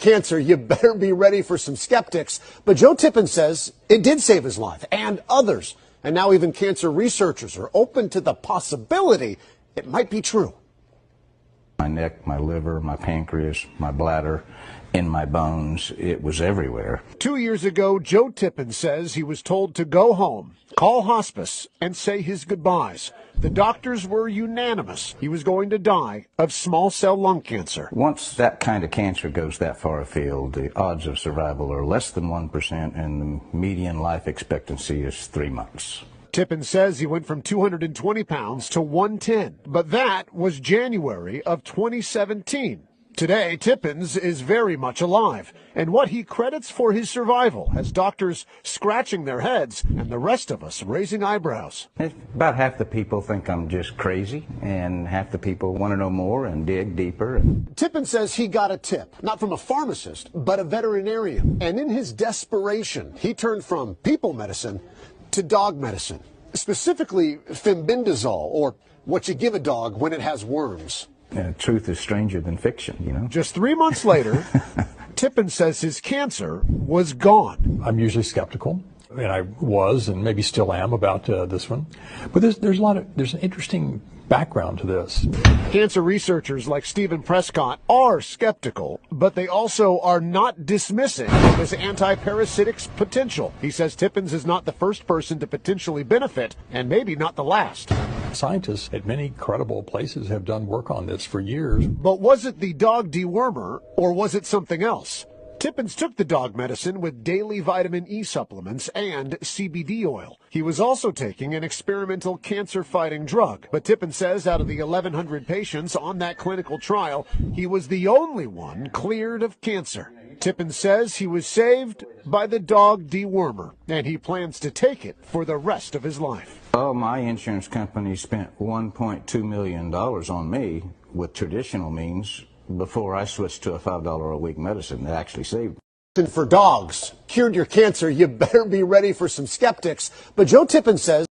cancer, you better be ready for some skeptics. But Joe Tippin says it did save his life and others. And now even cancer researchers are open to the possibility it might be true. My neck, my liver, my pancreas, my bladder, in my bones, it was everywhere. 2 years ago, Joe Tippin says he was told to go home, call hospice, and say his goodbyes. The doctors were unanimous. He was going to die of small cell lung cancer. Once that kind of cancer goes that far afield, the odds of survival are less than 1%, and the median life expectancy is 3 months. Tippin says he went from 220 pounds to 110, but that was January of 2017. Today, Tippins is very much alive, and what he credits for his survival has doctors scratching their heads and the rest of us raising eyebrows. About half the people think I'm just crazy, and half the people want to know more and dig deeper. Tippin says he got a tip, not from a pharmacist, but a veterinarian. And in his desperation, he turned from people medicine to dog medicine, specifically fembendazole, or what you give a dog when it has worms. Truth is stranger than fiction, you know. Just 3 months later, Tippin says his cancer was gone. I'm usually skeptical, and I was, and maybe still am, about this one. But there's an interesting background to this. Cancer researchers like Stephen Prescott are skeptical, but they also are not dismissing this anti-parasitic's potential. He says Tippins is not the first person to potentially benefit, and maybe not the last. Scientists at many credible places have done work on this for years. But was it the dog dewormer, or was it something else? Tippins took the dog medicine with daily vitamin E supplements and CBD oil. He was also taking an experimental cancer-fighting drug. But Tippin says out of the 1,100 patients on that clinical trial, he was the only one cleared of cancer. Tippin says he was saved by the dog dewormer, and he plans to take it for the rest of his life. Oh, my insurance company spent $1.2 million on me with traditional means before I switched to a $5 a week medicine that actually saved me. For dogs, cured your cancer, you better be ready for some skeptics. But Joe Tippin says